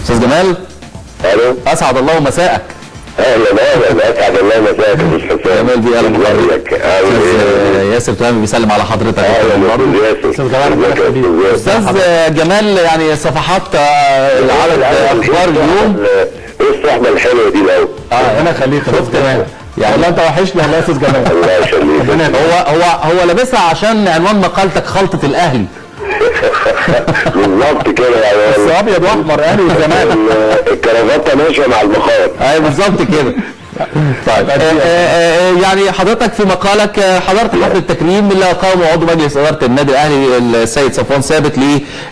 استاذ جمال. الو. اسعد الله مساءك. اهلا اسعد الله مساك يا استاذ حسام. جمال بيه، اهلا بحضرتك. ياسر تمام بيسلم على حضرتك. استاذ جمال. استاذ جمال، يعني صفحات العدد اخبار اليوم. ايه الصحبه الحلوه دي الاول؟ انا خليك شفت يعني والله انت وحشني والله يا استاذ جمال. الله يخليك. هو لابسها عشان عنوان مقالتك خلطه الاهلي. بالظبط كده يعني. بس ابيض واحمر اهلي وزمالك. الكرافته ماشيه مع المخاط. ايوه بالظبط كده. طيب يعني حضرتك في مقالك حضرت حفل التكريم اللي اقامه عضو مجلس اداره النادي الاهلي السيد صفوان ثابت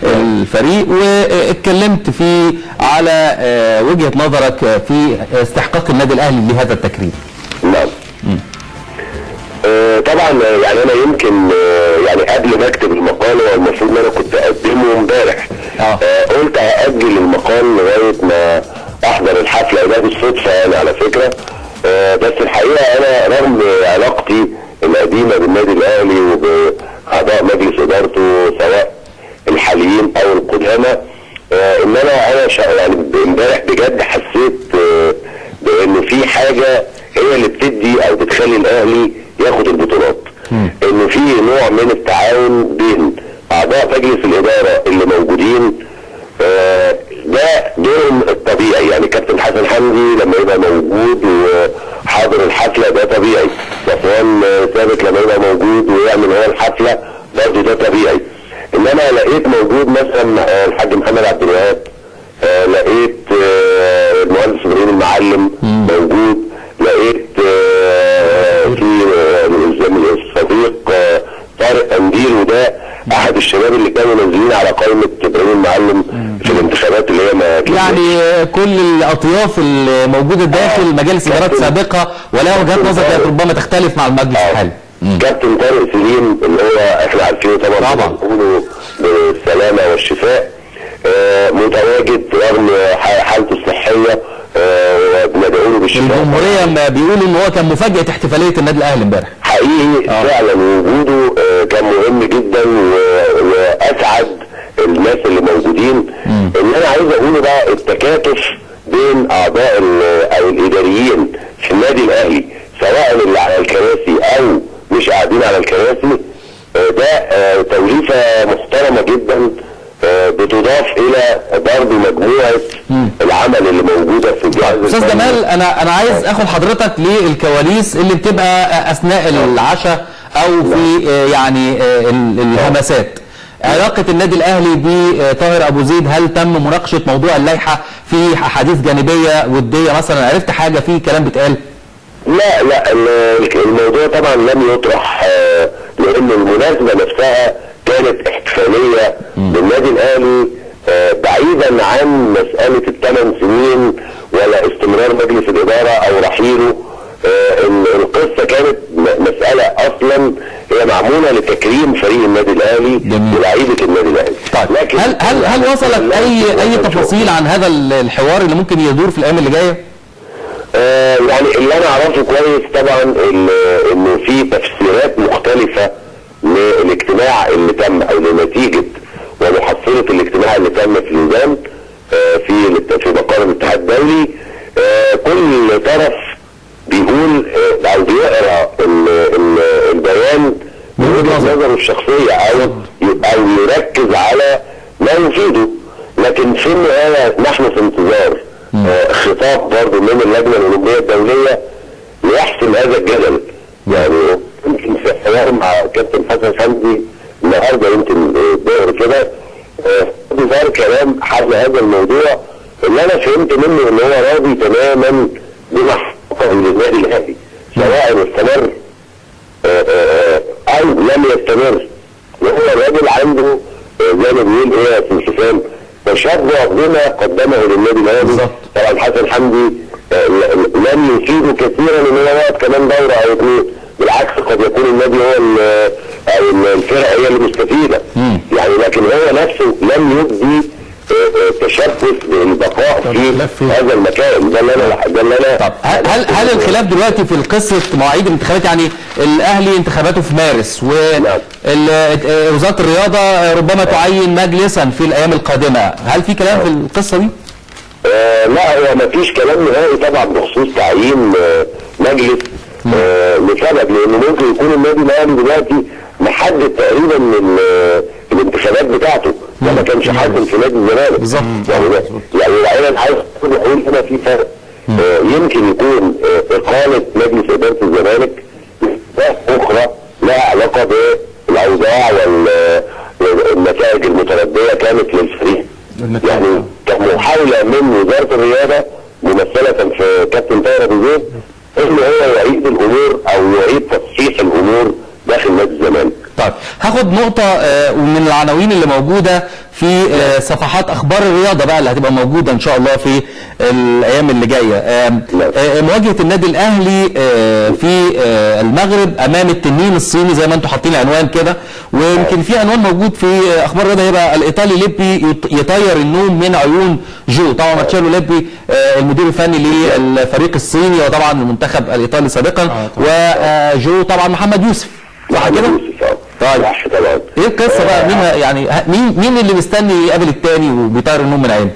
للفريق، واتكلمت فيه على وجهه نظرك في استحقاق النادي الاهلي لهذا التكريم. نعم. طبعا يعني انا يمكن يعني قبل ما اكتب المقال والمفروض ان انا كنت اقدمه امبارح. قلت هاجل المقال لغايه ما احضر الحفله، ده بالصدفه يعني على فكره. بس الحقيقه انا رغم علاقتي القديمه بالنادي الاهلي وباعضاء مجلس ادارته سواء الحاليين او القدامى، ان انا يعني امبارح بجد حسيت بان في حاجه هي اللي بتدي او بتخلي الاهلي ياخد البطولات. انه في نوع من التعاون بين اعضاء مجلس الاداره اللي موجودين، ده دورهم الطبيعي. يعني كابتن حسن حمدي لما يبقى موجود وحاضر الحفله ده طبيعي، صفوان ثابت لما يبقى موجود ويعمل هو الحفله برضه ده طبيعي. انما لقيت موجود مثلا الحاج محمد عبد الوهاب، لقيت المهندس ابراهيم المعلم موجود، لقيت في الصديق طارق قنديل، وده احد الشباب اللي كانوا نازلين على قائمه ابراهيم المعلم في الانتخابات اللي هي ما يعني كل الاطياف اللي موجوده داخل مجالس ادارات سابقه ولا وجهات نظر كانت ربما تختلف مع المجلس الحالي. كابتن طارق سليم اللي هو احنا عارفينه طبعا بنقوله بالسلامه والشفاء، متواجد رغم حالته الصحيه وبندعو له بالشفاء. الجمهوريه ما بيقولوا ان هو كان مفاجاه احتفاليه النادي الاهلي امبارح. حقيقي فعلا وجوده كان مهم جدا واسعد الناس اللي موجودين. اللي انا عايز اقوله بقى التكاتف بين اعضاء او الاداريين في النادي الاهلي، سواء اللي على الكراسي او مش قاعدين على الكراسي، ده توليفه محترمه جدا بتضاف الى برضه مجموعه العمل اللي موجوده في الجهاز. استاذ جمال، انا عايز اخد حضرتك للكواليس اللي بتبقى اثناء العشاء او في يعني الهمسات. علاقه النادي الاهلي بطاهر ابو زيد، هل تم مناقشه موضوع اللائحه في احاديث جانبيه وديه مثلا؟ عرفت حاجه في كلام بيتقال؟ لا الموضوع طبعا لم يطرح، لان المناسبه نفسها كانت احتفاليه بالنادي الاهلي بعيدا عن مساله ال8 سنين ولا استمرار مجلس الاداره او رحيله. القصه كانت مساله اصلا هي معموله لتكريم فريق النادي الاهلي ولاعيبه النادي الاهلي. طيب لكن هل وصلت اي تفاصيل عن هذا الحوار اللي ممكن يدور في الايام اللي جايه؟ يعني اللي انا اعرفه كويس طبعا انه في تفسيرات مختلفه للاجتماع اللي تم او لنتيجه ومحصله الاجتماع اللي تم في لوزان في مقر الاتحاد الدولي. كل طرف بيقول او بيقرا البيان من وجهه نظره الشخصيه او يركز على ما يفيده. لكن في النهايه نحن في انتظار خطاب برضه من اللجنه الاولمبيه الدوليه ليحسم هذا الجدل. يعني يمكن في حوار مع كابتن حسن حمدي النهارده يمكن ظهر كده ظهر كلام حول هذا الموضوع، اللي انا فهمت منه ان هو راضي تماما بما حققه للنادي الاهلي، سواء استمر او لم يستمر. وهو الراجل عنده زي ما بيقول ايه يا استاذ حسام تشبع بما قدمه للنادي الاهلي. طبعا حسن حمدي لم يفيده كثيرا ان هو يقعد كمان دوره او اثنين، بالعكس قد يكون النادي هو او الفرقه هي اللي مستفيده. يعني لكن هو نفسه لم يبدي تشبث بالبقاء في هذا المكان. ده اللي انا طب هل الخلاف دلوقتي في قصه مواعيد الانتخابات؟ يعني الاهلي انتخاباته في مارس ووزاره الرياضه ربما تعين مجلسا في الايام القادمه، هل في كلام في القصه دي؟ لا، هو ما فيش كلام نهائي طبعا بخصوص تعيين مجلس لسبب، لان ممكن يكون النادي الاهلي دلوقتي محدد تقريبا من الانتخابات بتاعته، ده ما كانش حاصل في نادي الزمالك بالظبط. يعني انا عايز اقول هنا في فرق. يمكن يكون اقاله مجلس اداره الزمالك اخرى لها علاقه بالاوضاع والنتائج المترديه كانت للفريق، يعني كمحاوله من وزاره الرياضه ممثله في كابتن طاهر ابو زيد ان هو يعيد الامور او يعيد تصحيح الامور داخل نادي الزمالك. طيب هاخد نقطة من العناوين اللي موجودة في صفحات أخبار الرياضة بقى اللي هتبقى موجودة إن شاء الله في الأيام اللي جاية. مواجهة النادي الأهلي في المغرب أمام التنين الصيني زي ما أنتم حاطين عنوان كده، ويمكن في عنوان موجود في أخبار الرياضة هيبقى الإيطالي ليبي يطير النوم من عيون جو. طبعا مارتشيلو ليبي المدير الفني للفريق الصيني وطبعا المنتخب الإيطالي سابقا، وجو طبعا محمد يوسف، صح كده؟ طيب ايه القصه بقى؟ مين يعني مين اللي مستني يقابل الثاني وبيطير النوم من عينه؟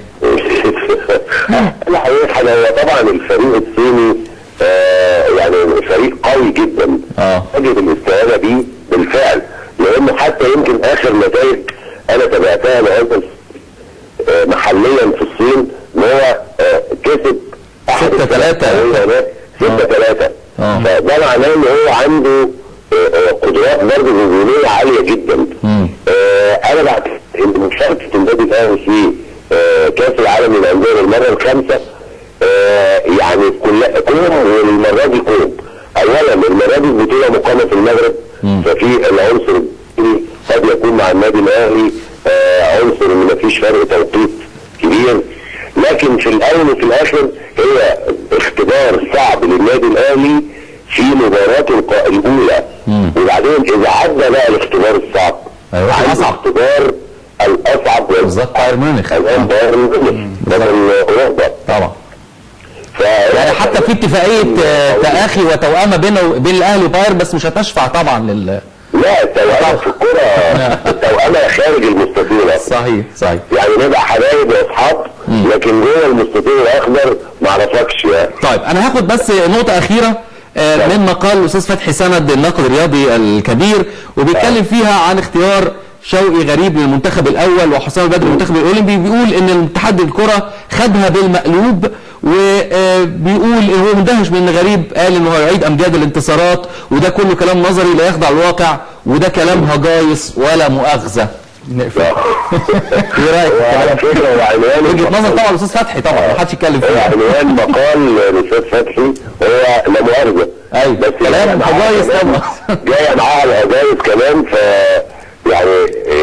الحقيقه هو طبعا الفريق الصيني يعني فريق قوي جدا، يجب الاستعانه بيه بالفعل، لانه حتى يمكن اخر نتائج انا تابعتها لهذا محليا في الصين ان هو كسب 6-3 فده معناه ان هو عنده قدرات برضه هجوميه عاليه جدا. انا بعتقد ان مشاركه النادي الاهلي في كاس العالم للانديه للمره الخامسه يعني كلهم والمره دي كلهم. اولا المره دي البطوله مقامه في المغرب، ففي العنصر قد يكون مع النادي الاهلي عنصر ان مفيش فرق توقيت كبير، لكن في الاول وفي الاخر هي اختبار صعب للنادي الاهلي في مباراته الاولى، وبعدين اذا عدى بقى الاختبار الصعب الاختبار الاصعب بالظبط بايرن ميونخ الان بايرن ميونخ ده من اوروبا طبعا. يعني حتى في اتفاقيه تآخي وتوأمه بين الاهلي وبايرن، بس مش هتشفع طبعا لا التوأمه في الكوره التوأمه خارج المستطيل. صحيح يعني نبقى حبايب واصحاب، لكن جوه المستطيل الاخضر ما اعرفكش يعني. طيب انا هاخد بس نقطه اخيره من مقال الاستاذ فتحي سند الناقد الرياضي الكبير، وبيتكلم فيها عن اختيار شوقي غريب للمنتخب الاول وحسام البدري للمنتخب الاولمبي. بيقول ان اتحاد الكره خدها بالمقلوب، وبيقول هو مندهش من غريب قال انه هيعيد امجاد الانتصارات، وده كله كلام نظري لا يخضع الواقع، وده كلام هجايص ولا مؤاخذه. ايه رايك في الكلام؟ وجهه نظر طبعا الاستاذ فتحي طبعا ما حدش يتكلم فيها. عنوان مقال الاستاذ فتحي هو لا مؤاخذه، بس كلام هجايص طبعا جايه معاها الهجايص كمان، ف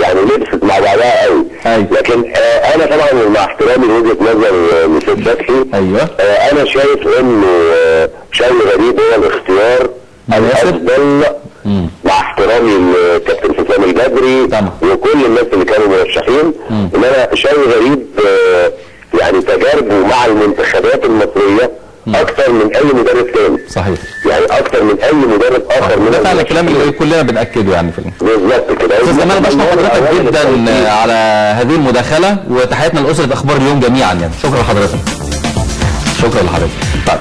يعني لبست مع بعضها قوي. لكن انا طبعا مع احترامي لوجهه نظر الاستاذ فتحي، انا شايف انه شوقي غريب هو الاختيار الافضل مع احترامي للكابتن حسام البدري وكل الناس اللي كانوا مرشحين. انما شوقي غريب يعني تجاربه مع المنتخبات المصريه اكثر من اي مدرب ثاني. صحيح. يعني اكثر من اي مدرب اخر من ده فعلا الكلام اللي كلنا بناكده يعني في بالظبط كده. استاذ جمال بشكر حضرتك جدا على هذه المداخله، وتحياتنا لاسره اخبار اليوم جميعا يعني. شكرا لحضرتك.